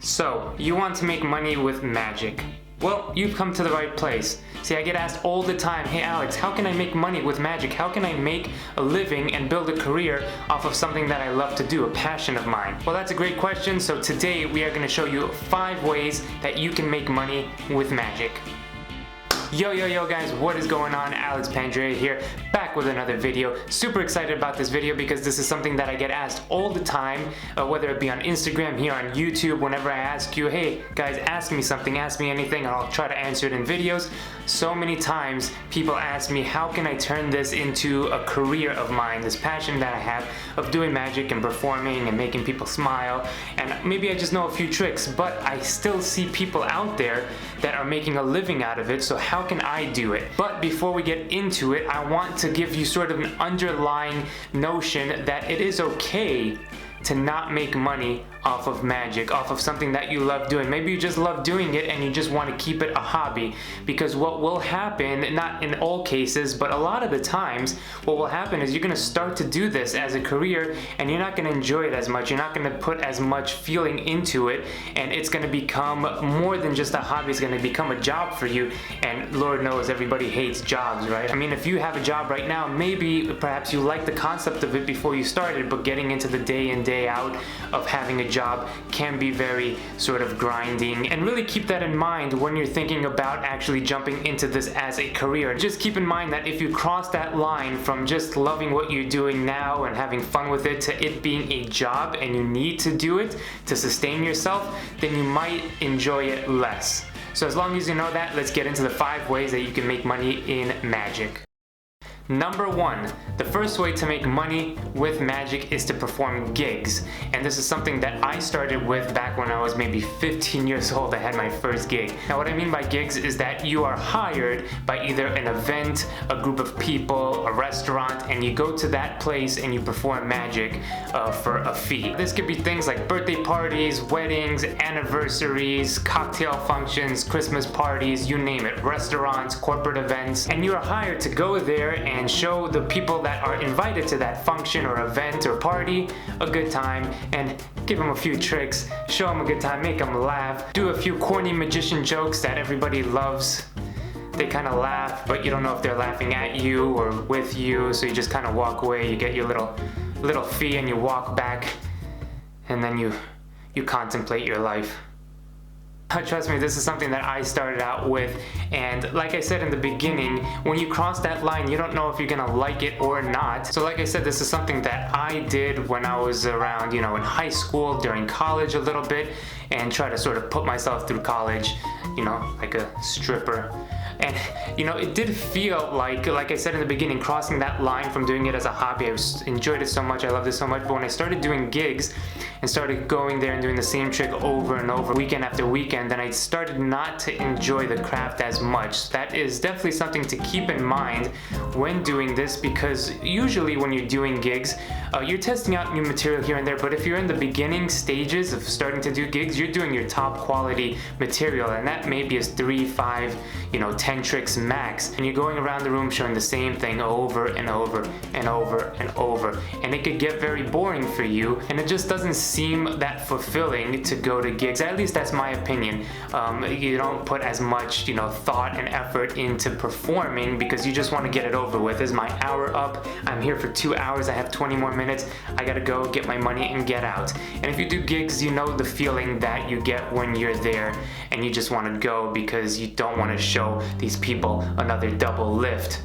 So, you want to make money with magic. Well, you've come to the right place. See, I get asked all the time, hey Alex, how can I make money with magic? How can I make a living and build a career off of something that I love to do, a passion of mine? Well, that's a great question, so today we are going to show you 5 ways that you can make money with magic. Yo guys, what is going on? Alex Pandrea here, back with another video. Super excited about this video because this is something that I get asked all the time, whether it be on Instagram, here on YouTube. Whenever I ask you, hey guys, ask me something, ask me anything, and I'll try to answer it in videos. So many times people ask me, how can I turn this into a career of mine, this passion that I have of doing magic and performing and making people smile. And maybe I just know a few tricks, but I still see people out there that are making a living out of it, so how can I do it? But before we get into it, I want to give you sort of an underlying notion that it is okay to not make money off of magic, off of something that you love doing. Maybe you just love doing it and you just want to keep it a hobby, because what will happen, not in all cases, but a lot of the times, what will happen is you're going to start to do this as a career and you're not going to enjoy it as much. You're not going to put as much feeling into it, and it's going to become more than just a hobby. It's going to become a job for you, and Lord knows everybody hates jobs, right? I mean, if you have a job right now, maybe perhaps you like the concept of it before you started, but getting into the day in, day out of having a job can be very sort of grinding. And really keep that in mind when you're thinking about actually jumping into this as a career. Just keep in mind that if you cross that line from just loving what you're doing now and having fun with it to it being a job and you need to do it to sustain yourself, then you might enjoy it less. So as long as you know that, let's get into the 5 ways that you can make money in magic. Number 1, the first way to make money with magic is to perform gigs. And this is something that I started with back when I was maybe 15 years old. I had my first gig. Now what I mean by gigs is that you are hired by either an event, a group of people, a restaurant, and you go to that place and you perform magic for a fee. This could be things like birthday parties, weddings, anniversaries, cocktail functions, Christmas parties, you name it, restaurants, corporate events, and you are hired to go there and show the people that are invited to that function or event or party a good time, and give them a few tricks, show them a good time, make them laugh, do a few corny magician jokes that everybody loves. They kind of laugh, but you don't know if they're laughing at you or with you, so you just kind of walk away, you get your little fee and you walk back, and then you contemplate your life. Trust me, this is something that I started out with, and like I said in the beginning, when you cross that line, you don't know if you're gonna like it or not. So like I said, this is something that I did when I was around, in high school, during college a little bit, and try to sort of put myself through college, like a stripper. And it did feel like I said in the beginning, crossing that line from doing it as a hobby. I enjoyed it so much, I loved it so much, but when I started doing gigs and started going there and doing the same trick over and over, weekend after weekend, then I started not to enjoy the craft as much. That is definitely something to keep in mind when doing this, because usually when you're doing gigs, you're testing out new material here and there, but if you're in the beginning stages of starting to do gigs, you're doing your top quality material, and that maybe is 3, 5, 10 tricks max, and you're going around the room showing the same thing over and over and over and over, and it could get very boring for you, and it just doesn't seem that fulfilling to go to gigs. At least that's my opinion. You don't put as much thought and effort into performing because you just want to get it over with. Is my hour up? I'm here for 2 hours, I have 20 more minutes, I gotta go get my money and get out. And if you do gigs, you know the feeling that you get when you're there and you just want to go because you don't want to show these people another double lift.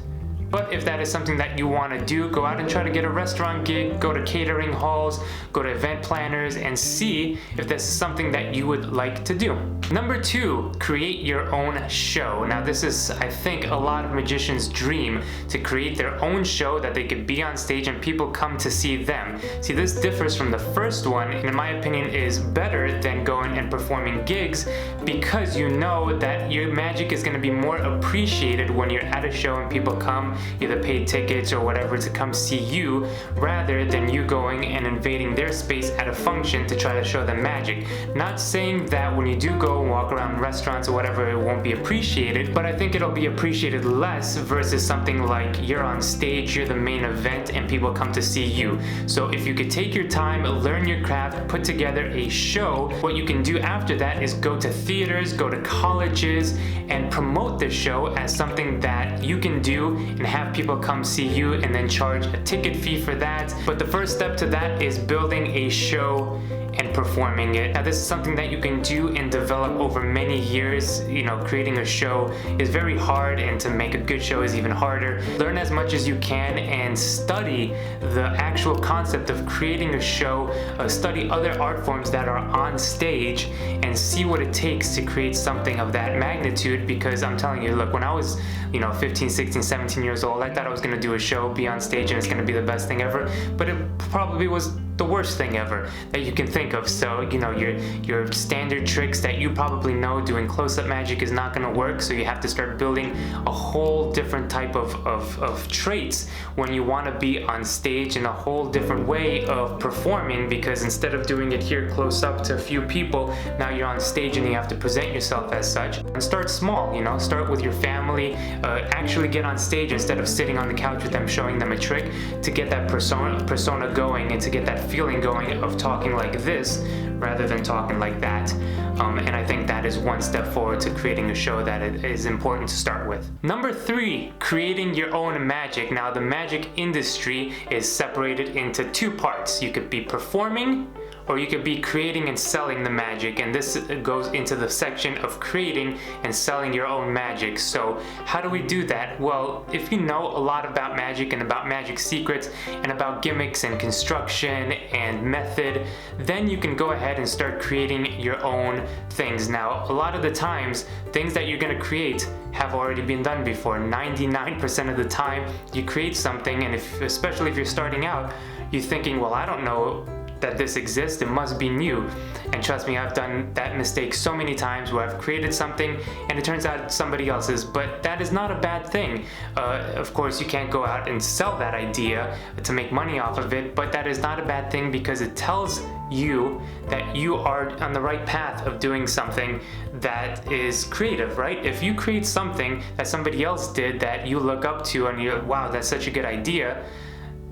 But if that is something that you want to do, go out and try to get a restaurant gig, go to catering halls, go to event planners, and see if this is something that you would like to do. Number 2, create your own show. Now this is, I think, a lot of magicians' dream, to create their own show that they could be on stage and people come to see them. See, this differs from the first one, and in my opinion is better than going and performing gigs, because you know that your magic is going to be more appreciated when you're at a show and people come either paid tickets or whatever to come see you, rather than you going and invading their space at a function to try to show them magic. Not saying that when you do go and walk around restaurants or whatever, it won't be appreciated, but I think it'll be appreciated less versus something like you're on stage, you're the main event, and people come to see you. So if you could take your time, learn your craft, put together a show, what you can do after that is go to theaters, go to colleges, and promote the show as something that you can do and have people come see you and then charge a ticket fee for that. But the first step to that is building a show and performing it. Now this is something that you can do and develop over many years. You know, creating a show is very hard, and to make a good show is even harder. Learn as much as you can and study the actual concept of creating a show, study other art forms that are on stage, and see what it takes to create something of that magnitude. Because I'm telling you, look, when I was 15, 16, 17 years old, I thought I was gonna do a show, be on stage, and it's gonna be the best thing ever, but it probably was the worst thing ever that you can think of. So your standard tricks that you probably know doing close-up magic is not going to work, so you have to start building a whole different type of traits when you want to be on stage, in a whole different way of performing, because instead of doing it here close up to a few people, now you're on stage and you have to present yourself as such. And start small, start with your family, actually get on stage instead of sitting on the couch with them showing them a trick, to get that persona going and to get that feeling going of talking like this rather than talking like that. And I think that is one step forward to creating a show that it is important to start with. Number 3, creating your own magic. Now the magic industry is separated into 2 parts. You could be performing, or you could be creating and selling the magic, and this goes into the section of creating and selling your own magic. So how do we do that? Well, if you know a lot about magic and about magic secrets and about gimmicks and construction and method, then you can go ahead and start creating your own things. Now, a lot of the times, things that you're gonna create have already been done before. 99% of the time, you create something, and especially if you're starting out, you're thinking, well, I don't know that this exists, it must be new. And trust me, I've done that mistake so many times where I've created something and it turns out somebody else's, but that is not a bad thing. Of course, you can't go out and sell that idea to make money off of it, but that is not a bad thing, because it tells you that you are on the right path of doing something that is creative, right? If you create something that somebody else did that you look up to and you're, wow, that's such a good idea,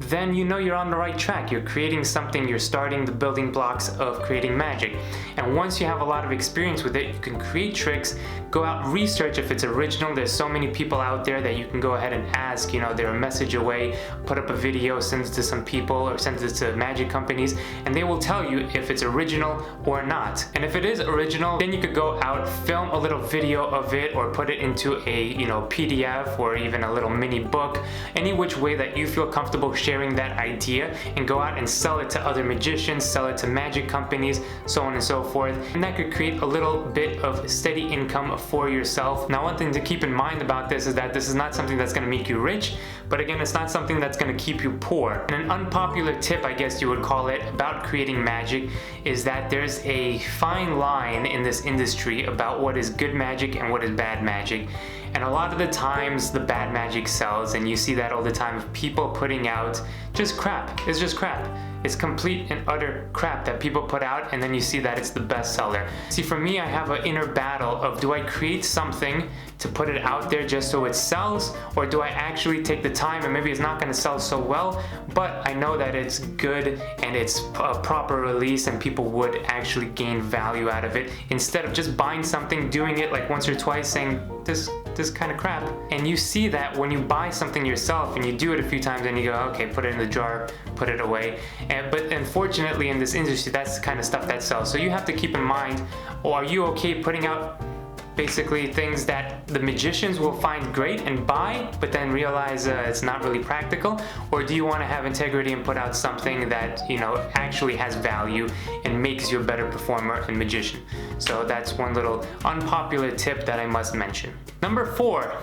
then you know you're on the right track. You're creating something, you're starting the building blocks of creating magic. And once you have a lot of experience with it, you can create tricks, go out, research if it's original. There's so many people out there that you can go ahead and ask, they're a message away, put up a video, send it to some people or send it to magic companies, and they will tell you if it's original or not. And if it is original, then you could go out, film a little video of it, or put it into a PDF or even a little mini book, any which way that you feel comfortable sharing that idea, and go out and sell it to other magicians, sell it to magic companies, so on and so forth. And that could create a little bit of steady income for yourself. Now, one thing to keep in mind about this is that this is not something that's going to make you rich, but again, it's not something that's going to keep you poor. And an unpopular tip, I guess you would call it, about creating magic is that there's a fine line in this industry about what is good magic and what is bad magic. And a lot of the times the bad magic sells, and you see that all the time of people putting out just crap. It's just crap. It's complete and utter crap that people put out, and then you see that it's the best seller. See, for me, I have an inner battle of, do I create something to put it out there just so it sells, or do I actually take the time, and maybe it's not going to sell so well, but I know that it's good and it's a proper release and people would actually gain value out of it, instead of just buying something, doing it like once or twice, saying this kind of crap. And you see that when you buy something yourself and you do it a few times and you go, okay, put it in the jar, put it away. But unfortunately in this industry, that's the kind of stuff that sells. So you have to keep in mind, are you okay putting out basically things that the magicians will find great and buy, but then realize it's not really practical? Or do you want to have integrity and put out something that actually has value and makes you a better performer and magician? So that's one little unpopular tip that I must mention. Number 4,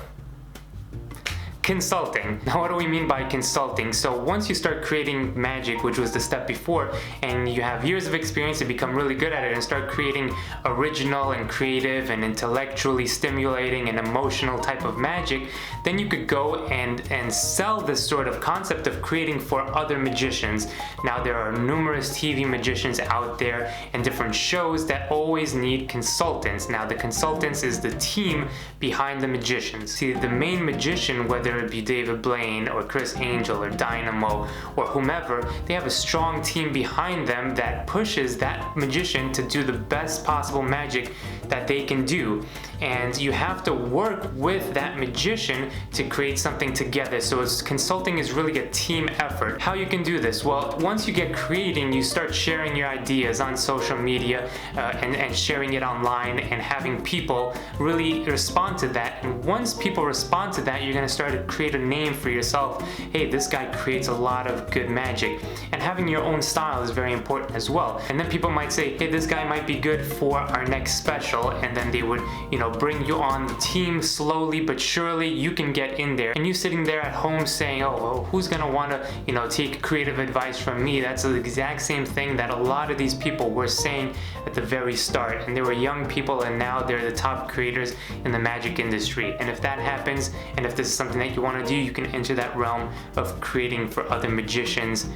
Consulting. Now what do we mean by consulting? So once you start creating magic, which was the step before, and you have years of experience to become really good at it and start creating original and creative and intellectually stimulating and emotional type of magic, then you could go and sell this sort of concept of creating for other magicians. Now there are numerous TV magicians out there and different shows that always need consultants. Now the consultants is the team behind the magicians. See, the main magician, whether it be David Blaine or Chris Angel or Dynamo or whomever, they have a strong team behind them that pushes that magician to do the best possible magic that they can do. And you have to work with that magician to create something together. So consulting is really a team effort. How you can do this? Well, once you get creating, you start sharing your ideas on social media and sharing it online and having people really respond to that. And once people respond to that, you're going to start to create a name for yourself. Hey, this guy creates a lot of good magic. And having your own style is very important as well. And then people might say, hey, this guy might be good for our next special. And then they would, bring you on the team slowly but surely. You can get in there. And you sitting there at home saying, oh, well, who's going to want to, take creative advice from me? That's the exact same thing that a lot of these people were saying at the very start. And they were young people, and now they're the top creators in the magic industry. And if that happens, and if this is something that you want to do, you can enter that realm of creating for other magicians,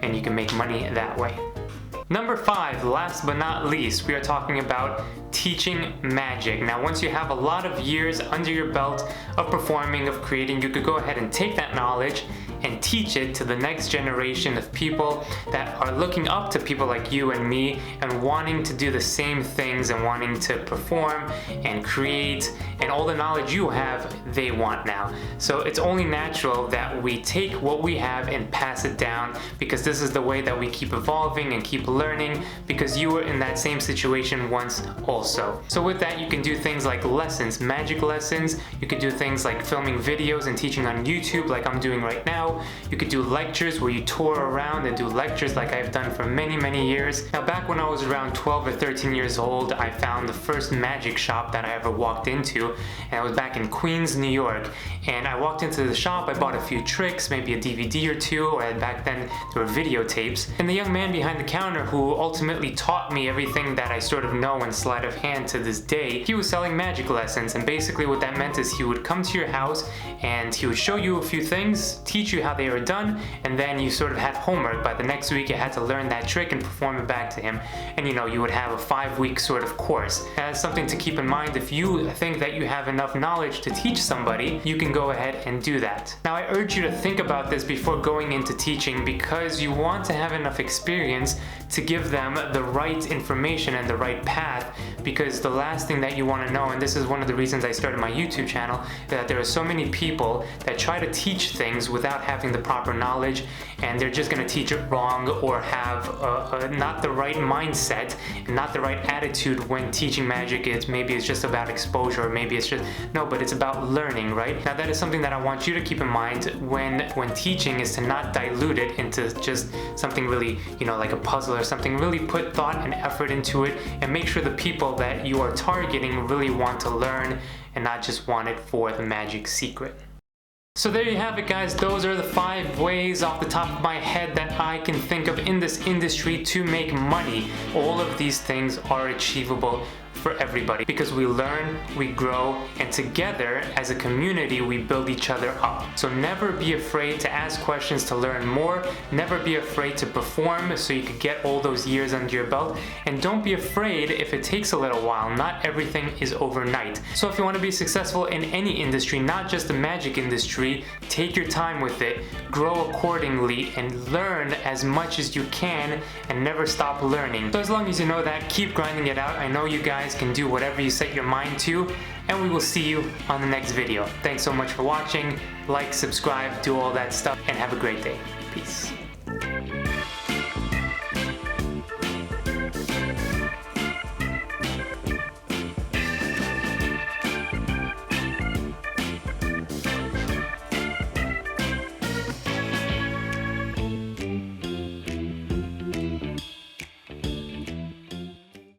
and you can make money that way. Number 5, last but not least, we are talking about teaching magic. Now, once you have a lot of years under your belt of performing, of creating, you could go ahead and take that knowledge and teach it to the next generation of people that are looking up to people like you and me and wanting to do the same things and wanting to perform and create, and all the knowledge you have, they want now. So it's only natural that we take what we have and pass it down, because this is the way that we keep evolving and keep learning, because you were in that same situation once also. So with that, you can do things like lessons, magic lessons. You could do things like filming videos and teaching on YouTube like I'm doing right now. You could do lectures where you tour around and do lectures like I've done for many, many years. Now, back when I was around 12 or 13 years old, I found the first magic shop that I ever walked into, and I was back in Queens, New York. And I walked into the shop, I bought a few tricks, maybe a DVD or two, or back then there were videotapes. And the young man behind the counter, who ultimately taught me everything that I sort of know in sleight of hand to this day, he was selling magic lessons. And basically what that meant is he would come to your house and he would show you a few things, teach you how they were done, and then you sort of had homework. By the next week you had to learn that trick and perform it back to him, and you would have a 5-week sort of course. That's something to keep in mind. If you think that you have enough knowledge to teach somebody, you can go ahead and do that. Now, I urge you to think about this before going into teaching, because you want to have enough experience to give them the right information and the right path, because the last thing that you want to know, and this is one of the reasons I started my YouTube channel, that there are so many people that try to teach things without having the proper knowledge, and they're just going to teach it wrong or have not the right mindset and not the right attitude when teaching magic. Maybe it's just about exposure, or maybe it's just, no, but it's about learning, right? Now, that is something that I want you to keep in mind when teaching, is to not dilute it into just something really, like a puzzle or something. Really put thought and effort into it, and make sure the people that you are targeting really want to learn and not just want it for the magic secret. So there you have it, guys. Those are the 5 ways off the top of my head that I can think of in this industry to make money. All of these things are achievable for everybody, because we learn, we grow, and together as a community we build each other up. So never be afraid to ask questions to learn more. Never be afraid to perform so you could get all those years under your belt, and don't be afraid if it takes a little while. Not everything is overnight. So if you want to be successful in any industry, not just the magic industry, take your time with it, grow accordingly, and learn as much as you can, and never stop learning. So as long as you know that, keep grinding it out. I know you guys can do whatever you set your mind to, and we will see you on the next video. Thanks so much for watching. Like, subscribe, do all that stuff, and have a great day. Peace.